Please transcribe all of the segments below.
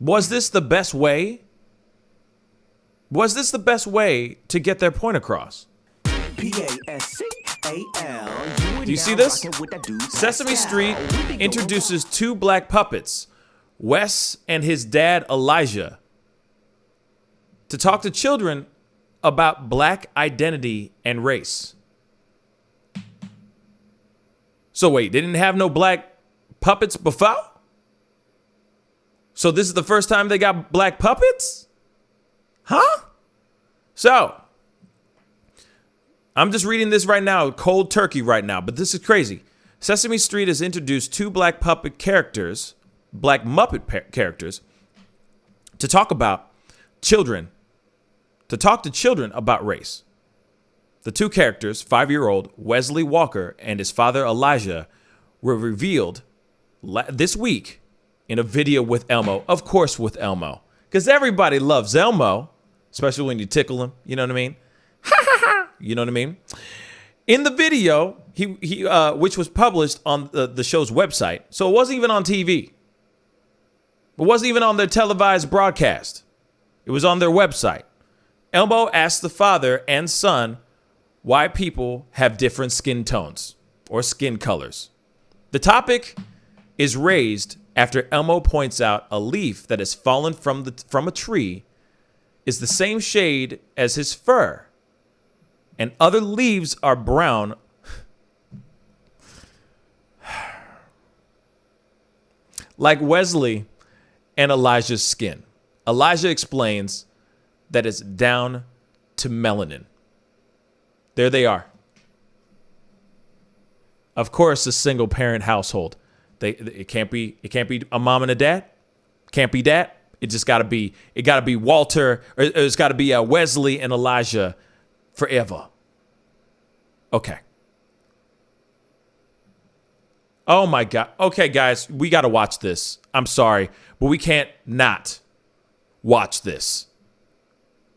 Was this the best way? Was this the best way to get their point across? Pascal. Do you see this? Sesame Street introduces two black puppets, Wes and his dad Elijah, to talk to children about black identity and race. So wait, they didn't have no black puppets before? So this is the first time they got black puppets? Huh? So, I'm just reading this right now, cold turkey right now, but this is crazy. Sesame Street has introduced two black puppet characters, black Muppet characters, to talk about children, to talk to children about race. The two characters, 5-year-old Wesley Walker and his father Elijah, were revealed this week in a video with Elmo. Of course with Elmo, because everybody loves Elmo, especially when you tickle him, you know what I mean? You know what I mean? In the video, he which was published on the show's website, so it wasn't even on TV. It wasn't even on their televised broadcast. It was on their website. Elmo asked the father and son why people have different skin tones or skin colors. The topic is raised after Elmo points out a leaf that has fallen from a tree is the same shade as his fur, and other leaves are brown. Like Wesley and Elijah's skin. Elijah explains that it's down to melanin. There they are. Of course, a single parent household. It can't be a mom and a dad. Can't be that. It just gotta be Walter, or it's gotta be Wesley and Elijah forever. Okay. Oh my God. Okay, guys, we gotta watch this. I'm sorry, but we can't not watch this.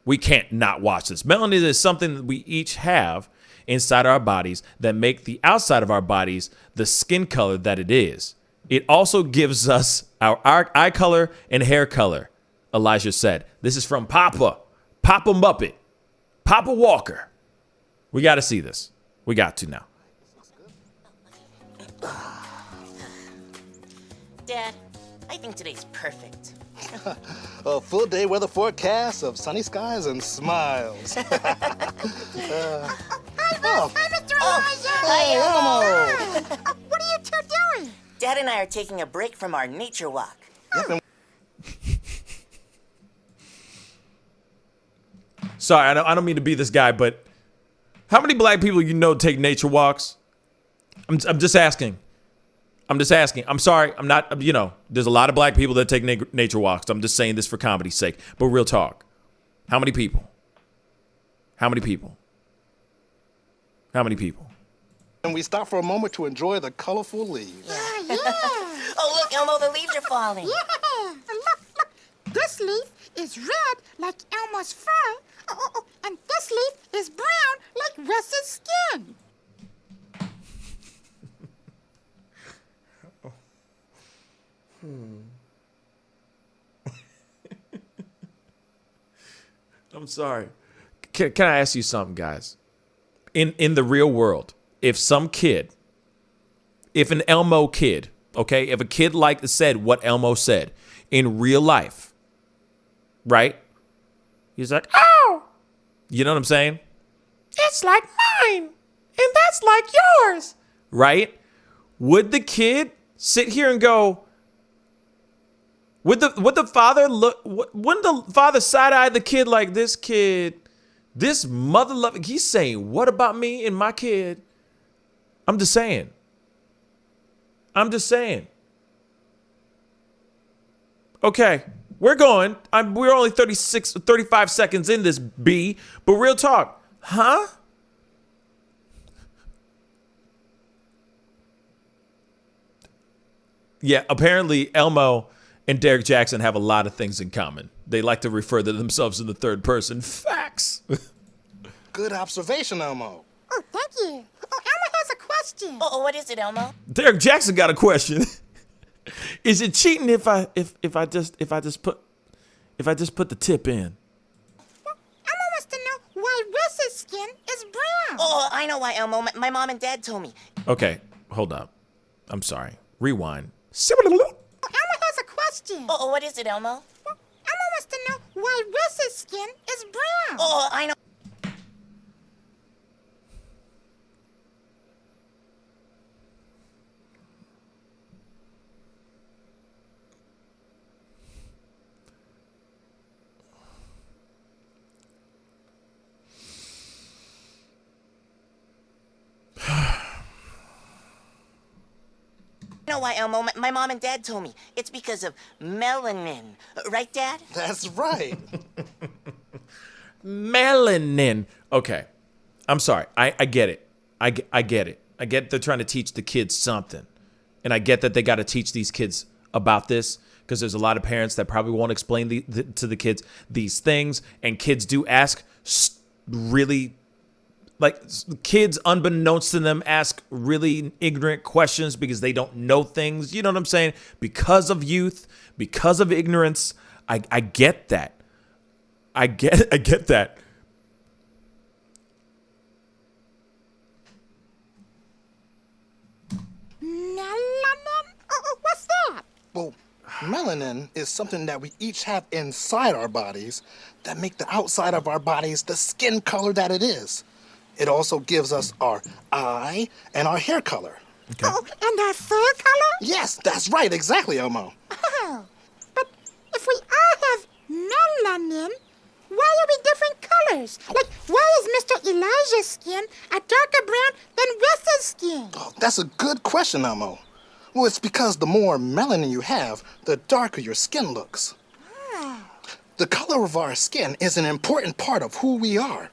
We can't not watch this. Melanin is something that we each have inside our bodies that make the outside of our bodies the skin color that it is. It also gives us our eye color and hair color, Elijah said. This is from Papa Muppet, Papa Walker. We got to see this. We got to now. Dad, I think today's perfect. A full day weather forecast of sunny skies and smiles. Hi, Mr. Elijah. Hey, Elmo. What are you two doing? Dad and I are taking a break from our nature walk. Sorry, I don't mean to be this guy, but how many black people you know take nature walks? I'm just asking. I'm sorry. I'm not, there's a lot of black people that take nature walks. I'm just saying this for comedy's sake. But real talk. How many people? How many people? How many people? And we stop for a moment to enjoy the colorful leaves. Yeah. Oh, look, Elmo, the leaves are falling. Yeah. Look. This leaf is red like Elmo's fur. And this leaf is brown like Wes's skin. I'm sorry. Can I ask you something, guys? In the real world, if an Elmo kid, okay, if a kid said what Elmo said in real life, right? He's like, oh, you know what I'm saying? It's like mine, and that's like yours, right? Would the kid sit here and go, would the father look? Wouldn't the father side eye the kid like this mother loving? He's saying, what about me and my kid? I'm just saying. Okay, we're going. We're only 35 seconds in this B, but real talk, huh? Yeah, apparently Elmo and Derek Jackson have a lot of things in common. They like to refer to themselves in the third person. Facts. Good observation, Elmo. Oh, thank you. Oh, Elmo has a question. Oh, what is it, Elmo? Derek Jackson got a question. Is it cheating if I just put the tip in? Elmo wants to know why Wes's skin is brown. Oh, I know why, Elmo. My mom and dad told me. Okay, hold up. I'm sorry. Rewind. Elmo has a question. Oh, what is it, Elmo? Elmo wants to know why Wes's skin is brown. Oh, I know. I know why, Elmo. My mom and dad told me. It's because of melanin. Right, Dad? That's right. Melanin. Okay. I'm sorry. I get it. I get it. I get they're trying to teach the kids something. And I get that they got to teach these kids about this because there's a lot of parents that probably won't explain to the kids these things. And kids do ask really, like, kids, unbeknownst to them, ask really ignorant questions because they don't know things. You know what I'm saying? Because of youth, because of ignorance. I get that. I get that. Melanin? What's that? Well, melanin is something that we each have inside our bodies that make the outside of our bodies the skin color that it is. It also gives us our eye and our hair color. Okay. Oh, and our fur color? Yes, that's right, exactly, Elmo. Oh, but if we all have melanin, why are we different colors? Like, why is Mr. Elijah's skin a darker brown than Wes's skin? Oh, that's a good question, Elmo. Well, it's because the more melanin you have, the darker your skin looks. The color of our skin is an important part of who we are.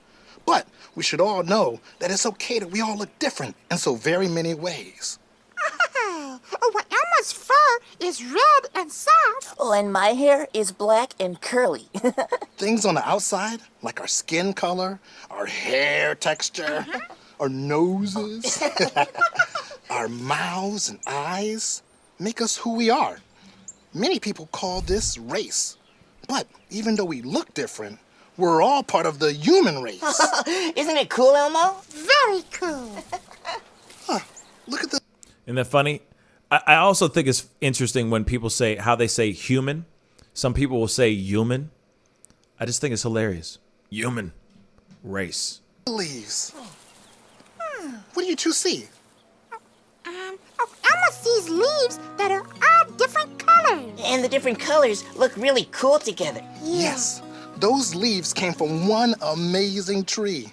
But we should all know that it's okay that we all look different in so very many ways. Oh, well, Elmo's fur is red and soft. Oh, and my hair is black and curly. Things on the outside, like our skin color, our hair texture, our noses, our mouths and eyes, make us who we are. Many people call this race. But even though we look different, we're all part of the human race. Isn't it cool, Elmo? Very cool. Look at the... Isn't that funny? I also think it's interesting when people say how they say human. Some people will say human. I just think it's hilarious. Human race. leaves. What do you two see? Elmo sees leaves that are all different colors. And the different colors look really cool together. Yes, those leaves came from one amazing tree.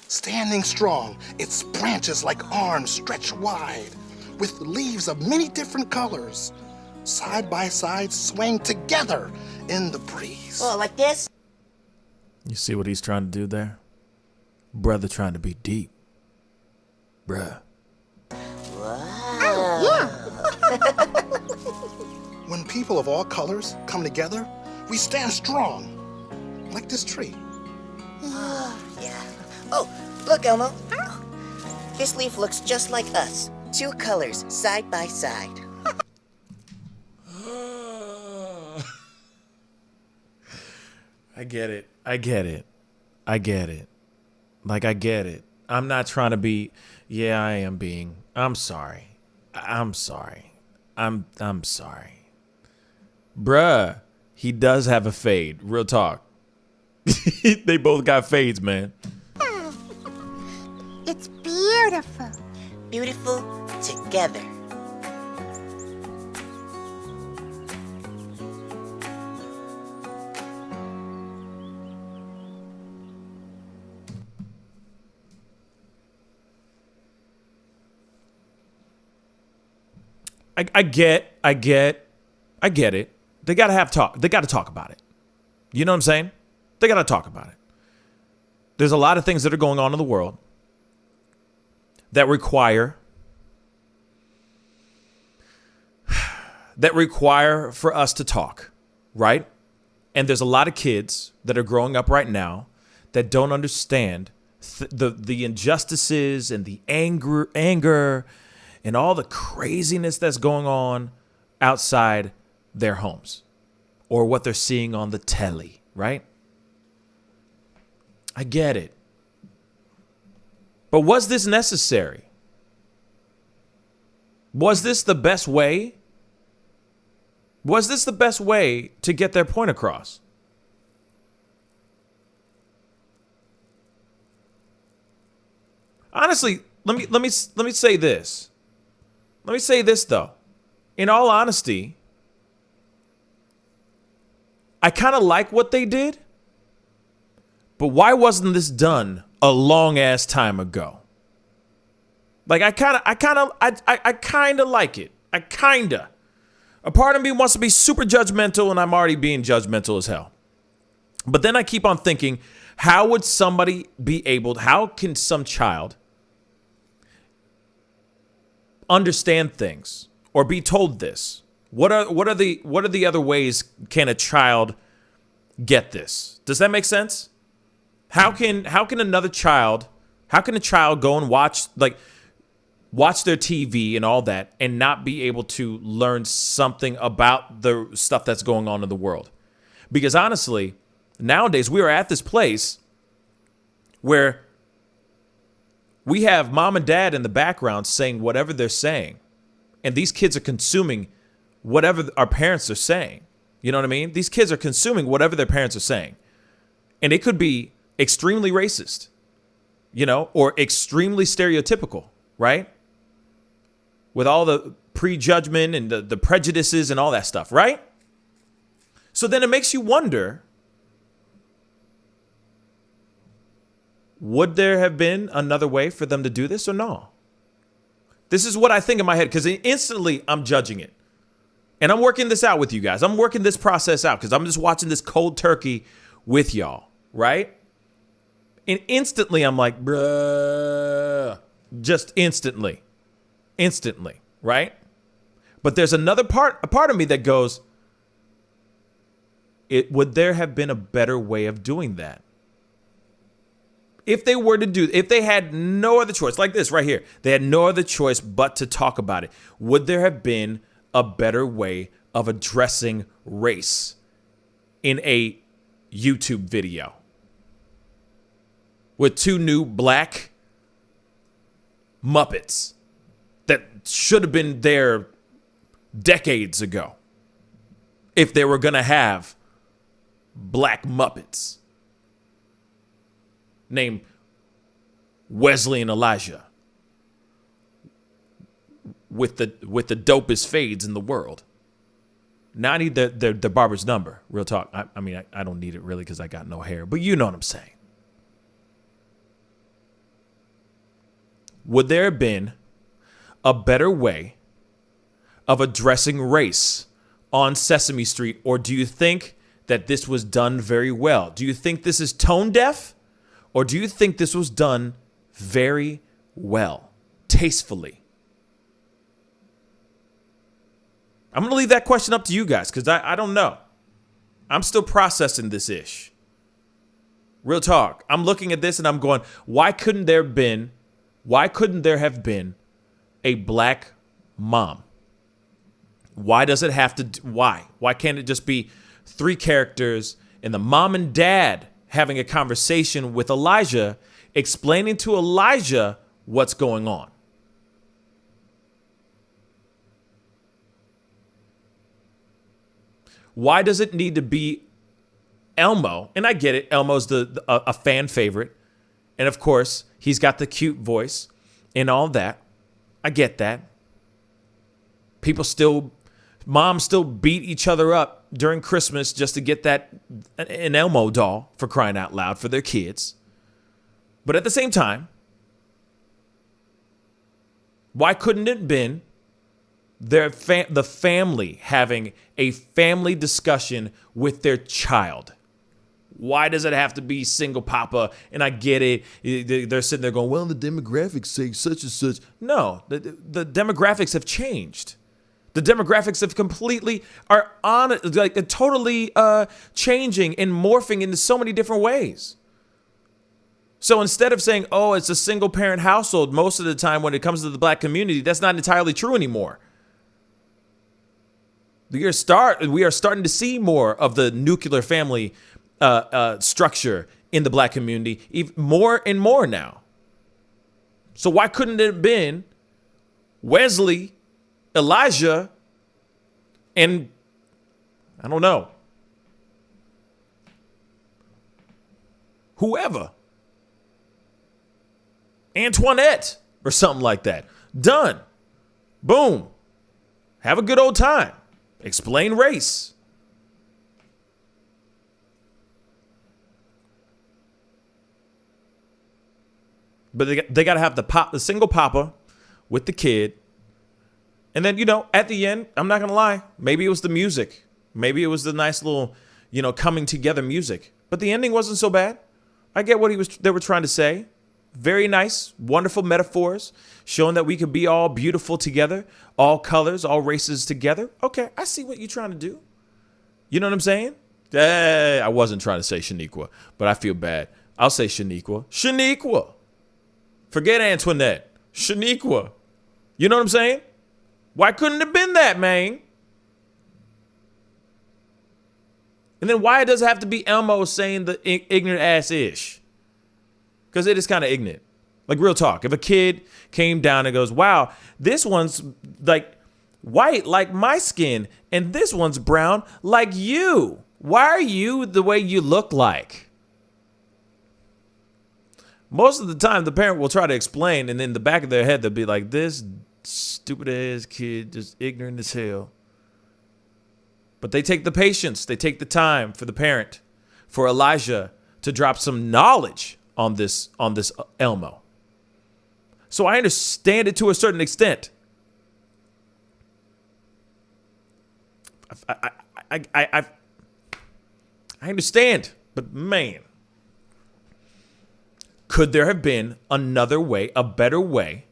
Standing strong, its branches like arms stretch wide, with leaves of many different colors, side by side swaying together in the breeze. Oh, like this? You see what he's trying to do there? Brother trying to be deep. Bruh. When people of all colors come together, we stand strong, like this tree. Yeah. Oh, look, Elmo. This leaf looks just like us. Two colors, side by side. I get it. I get it. I get it. Like, I get it. I'm not trying to be, yeah, I am being. I'm sorry. I'm sorry. I'm sorry. Bruh, he does have a fade. Real talk. They both got fades, man. It's beautiful. Beautiful together. I get it. They gotta have talk. They gotta talk about it. You know what I'm saying? They gotta talk about it. There's a lot of things that are going on in the world that require for us to talk, right? And there's a lot of kids that are growing up right now that don't understand the injustices and the anger and all the craziness that's going on outside their homes or what they're seeing on the telly, right? I get it. But was this necessary? Was this the best way? Was this the best way to get their point across? Honestly, let me say this. Let me say this though. In all honesty, I kind of like what they did, but why wasn't this done a long ass time ago? Like I kind of like it. A part of me wants to be super judgmental, and I'm already being judgmental as hell. But then I keep on thinking, how would somebody be able, how can some child understand things or be told this? What are the other ways can a child get this? Does that make sense? How can a child go and watch their TV and all that and not be able to learn something about the stuff that's going on in the world? Because honestly, nowadays we are at this place where we have mom and dad in the background saying whatever they're saying, and these kids are consuming whatever our parents are saying. You know what I mean? These kids are consuming whatever their parents are saying, and it could be extremely racist, or extremely stereotypical, right? With all the prejudgment and the prejudices and all that stuff, right? So then it makes you wonder, would there have been another way for them to do this or no? This is what I think in my head, because instantly I'm judging it. And I'm working this out with you guys. I'm working this process out because I'm just watching this cold turkey with y'all, right? And instantly I'm like, bruh, just instantly, right? But there's a part of me that goes, would there have been a better way of doing that? If they had no other choice, like this right here, they had no other choice but to talk about it. Would there have been a better way of addressing race in a YouTube video with two new black Muppets that should have been there decades ago if they were going to have black Muppets named Wesley and Elijah with the dopest fades in the world? Now I need the barber's number. Real talk. I mean, I don't need it really because I got no hair, but you know what I'm saying. Would there have been a better way of addressing race on Sesame Street, or do you think that this was done very well? Do you think this is tone deaf, or do you think this was done very well, tastefully? I'm going to leave that question up to you guys because I don't know. I'm still processing this ish. Real talk. I'm looking at this and I'm going, why couldn't there have been a black mom? Why does it have to? Why? Why can't it just be three characters and the mom and dad having a conversation with Elijah, explaining to Elijah what's going on? Why does it need to be Elmo? And I get it. Elmo's a fan favorite. And of course, he's got the cute voice and all that. I get that. Moms still beat each other up during Christmas just to get an Elmo doll, for crying out loud, for their kids. But at the same time, why couldn't it have been the family having a family discussion with their child? Why does it have to be single papa? And I get it. They're sitting there going, well, the demographics say such and such. No, the demographics have changed. The demographics have totally changing and morphing into so many different ways. So instead of saying, oh, it's a single parent household most of the time when it comes to the black community, that's not entirely true anymore. We are starting to see more of the nuclear family structure in the black community, even more and more now. So why couldn't it have been Wesley, Elijah, and I don't know, whoever, Antoinette or something like that? Done. Boom. Have a good old time. Explain race. But they got to have the single papa with the kid. And then, at the end, I'm not going to lie, maybe it was the music. Maybe it was the nice little, coming together music. But the ending wasn't so bad. I get what they were trying to say. Very nice, wonderful metaphors, showing that we could be all beautiful together, all colors, all races together. Okay, I see what you're trying to do. You know what I'm saying? I wasn't trying to say Shaniqua, but I feel bad. I'll say Shaniqua. Shaniqua. Forget Antoinette. Shaniqua. You know what I'm saying? Why couldn't it have been that, man? And then why does it have to be Elmo saying the ignorant ass ish? Because it is kind of ignorant. Like, real talk. If a kid came down and goes, wow, this one's like white like my skin, and this one's brown like you. Why are you the way you look like? Most of the time, the parent will try to explain, and in the back of their head, they'll be like, this stupid ass kid, just ignorant as hell. But they take the patience, they take the time for the parent, for Elijah to drop some knowledge on this Elmo. So I understand it to a certain extent. I understand, but man, could there have been another way, a better way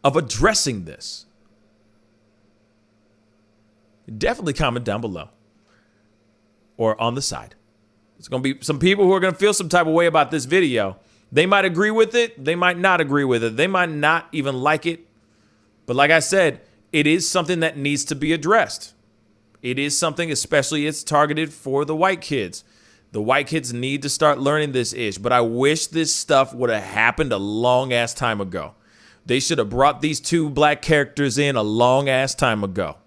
of addressing this? Definitely comment down below or on the side. There's going to be some people who are going to feel some type of way about this video. They might agree with it. They might not agree with it. They might not even like it. But like I said, it is something that needs to be addressed. It is something, especially it's targeted for the white kids. The white kids need to start learning this ish. But I wish this stuff would have happened a long ass time ago. They should have brought these two black characters in a long ass time ago.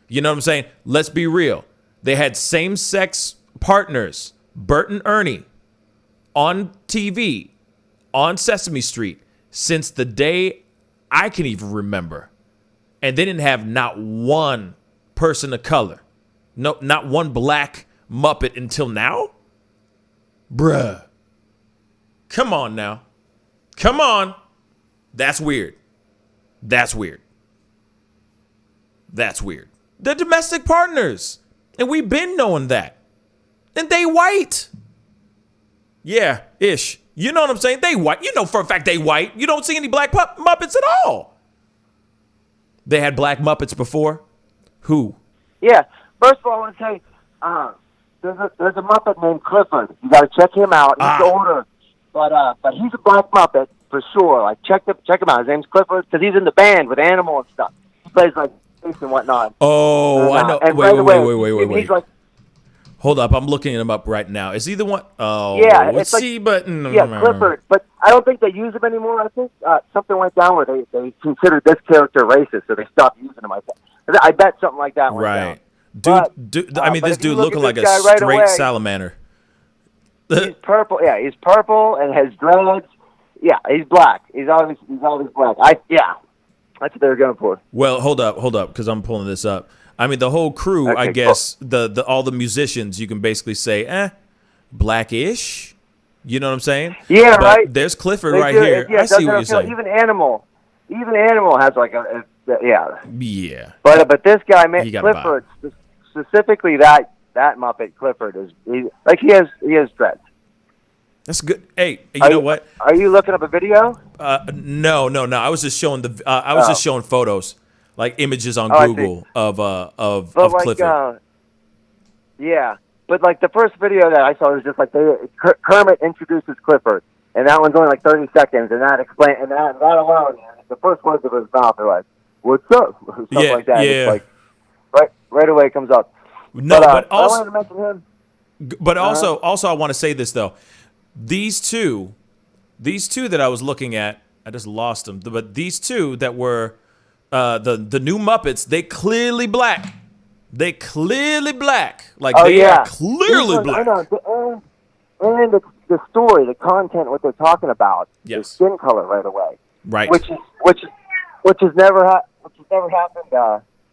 You know what I'm saying? Let's be real. They had same-sex partners, Bert and Ernie, on TV, on Sesame Street, since the day I can even remember. And they didn't have not one person of color. No, not one black Muppet until now? Bruh. Come on now. Come on. That's weird. That's weird. That's weird. They're domestic partners. And we've been knowing that. And they white. Yeah, ish. You know what I'm saying? They white. You know for a fact they white. You don't see any black Muppets at all. They had black Muppets before? Who? Yeah. First of all, I want to say, there's a Muppet named Clifford. You got to check him out. He's older, but he's a black Muppet for sure. Like check him out. His name's Clifford because he's in the band with Animal and stuff. He plays like bass and whatnot. Oh, I know. And Wait. He's like, hold up, I'm looking him up right now. Is he the one? Oh, yeah, let's see. But Clifford. But I don't think they use him anymore. I think something went down where they considered this character racist, so they stopped using him. I bet something like that went down. Dude, I mean, this dude looking like a right straight away, salamander. He's purple. Yeah, he's purple and has dreads. Yeah, he's black. He's always black. That's what they were going for. Well, hold up, because I'm pulling this up. I mean, the whole crew, okay, I guess, cool. all the musicians, you can basically say, blackish. You know what I'm saying? Yeah, but right. There's Clifford right here. Yeah, I see what you're saying. Even Animal has like yeah. Yeah. But this guy, Clifford, specifically that Muppet, Clifford he has dreads. That's good. Hey, you know what? Are you looking up a video? No. I was just showing just showing photos, like images on Google of Clifford. Yeah, but like the first video that I saw was just like Kermit introduces Clifford, and that one's only like 30 seconds, and that alone, the first words of his mouth are like, "What's up?" Stuff like that. Yeah. right away comes up. No, but I also, wanted to mention him. but also, I want to say this though. These two that I was looking at, I just lost them. But these two that were the new Muppets, they clearly black. They clearly black. Like they are clearly black. I know. And the story, the content, what they're talking about, is skin color right away. Right. Which has never happened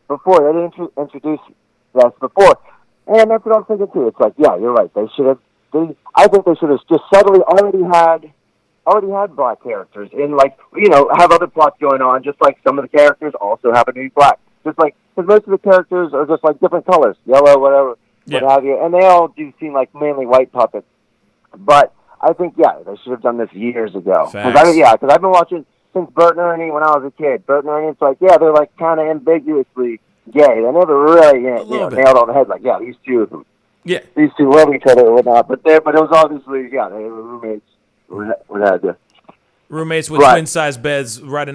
before. They didn't introduce us before, and that's what I'm thinking too. It's like, yeah, you're right. They should have. I think they should have just subtly already had black characters in, like, have other plots going on, just like some of the characters also happen to be black. Just like, because most of the characters are just like different colors, yellow, whatever, what have you, and they all do seem like mainly white puppets. But I think, they should have done this years ago. Because I've been watching since Bert and Ernie when I was a kid. Bert and Ernie, it's like, they're like kind of ambiguously gay. They never really nailed on the head, like, these two love each other or whatnot. But it was obviously, they were roommates. We had to. Roommates with twin-sized beds right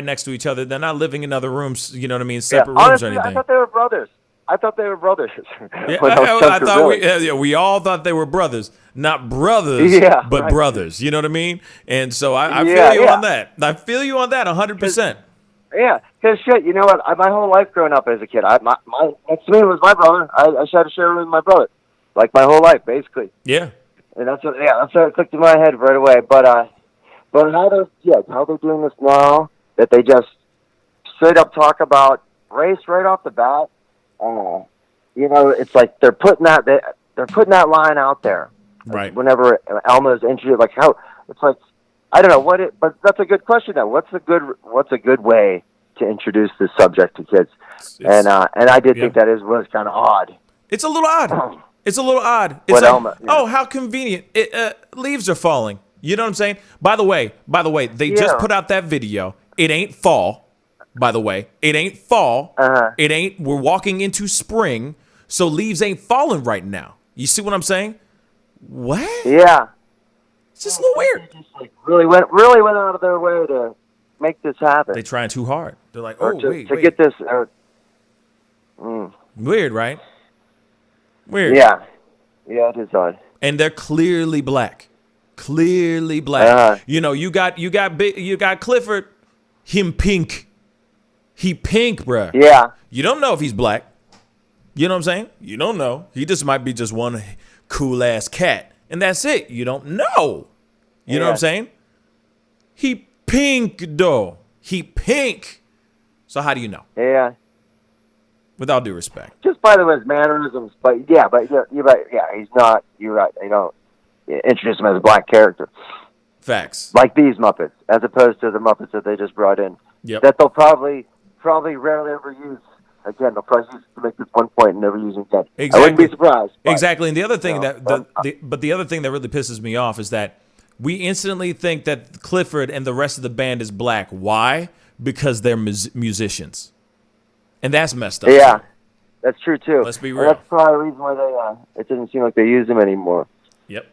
next to each other. They're not living in other rooms, you know what I mean, separate rooms honestly, or anything. I thought they were brothers. We all thought they were brothers. Not brothers, but brothers. You know what I mean? And so I feel you on that. I feel you on that 100%. Yeah, because shit, you know what? My whole life growing up as a kid, my next to me was my brother. I had to share a room with my brother, like my whole life, basically. Yeah. And that's what it clicked in my head right away. But how they're doing this now, that they just straight up talk about race right off the bat. It's like they're putting that line out there. Right. Whenever Elmo's introduced, like how it's like, I don't know but that's a good question though. What's a good way to introduce this subject to kids? And I did think that was kind of odd. It's a little odd. It's a little odd. It's how convenient. Leaves are falling. You know what I'm saying? By the way, they just put out that video. It ain't fall. By the way, it ain't fall. It ain't. We're walking into spring, so leaves ain't falling right now. You see what I'm saying? What? Yeah. It's just a little weird. They just like really went out of their way to make this happen. They trying too hard. They're like, wait. Get this. Weird, right? Weird. Yeah, it is odd. And they're clearly black. Clearly black. You got Clifford. Him pink. He pink, bruh. Yeah. You don't know if he's black. You know what I'm saying? You don't know. He just might be just one cool ass cat, and that's it. You don't know. You know what I'm saying? He pink though. He pink. So how do you know? Yeah. With all due respect. Just by the way, his mannerisms, but you're right. Yeah, he's not. You're right. You don't introduce him as a black character. Facts. Like these Muppets, as opposed to the Muppets that they just brought in. Yep. That they'll probably rarely ever use again. They'll probably use to make this one point and never use it again. Exactly. I wouldn't be surprised. But, exactly. And the other thing the other thing that really pisses me off is that we instantly think that Clifford and the rest of the band is black. Why? Because they're musicians. And that's messed up. Yeah, that's true too. Let's be real. And that's probably the reason why it doesn't seem like they use them anymore. Yep.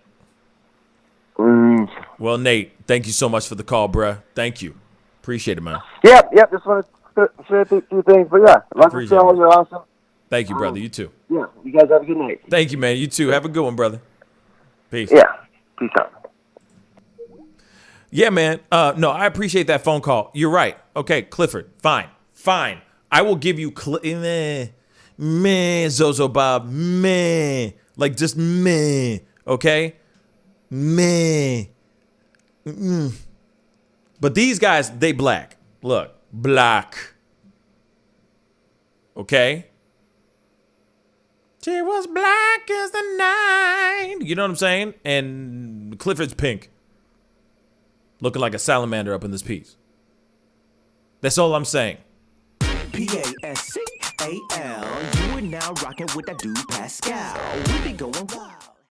Well, Nate, thank you so much for the call, bruh. Thank you. Appreciate it, man. Yep. Just want to say a few things, but love the show. You're awesome. Thank you, brother. You too. Yeah, you guys have a good night. Thank you, man. You too. Have a good one, brother. Peace. Yeah. Peace out. Yeah, man. No, I appreciate that phone call. You're right. Okay, Clifford. Fine. I will give you Zozo Bob, like just okay, But these guys, they black. Look, black. Okay. She was black as the night. You know what I'm saying? And Clifford's pink, looking like a salamander up in this piece. That's all I'm saying. Pascal, you are now rocking with that dude Pascal. We be going wild.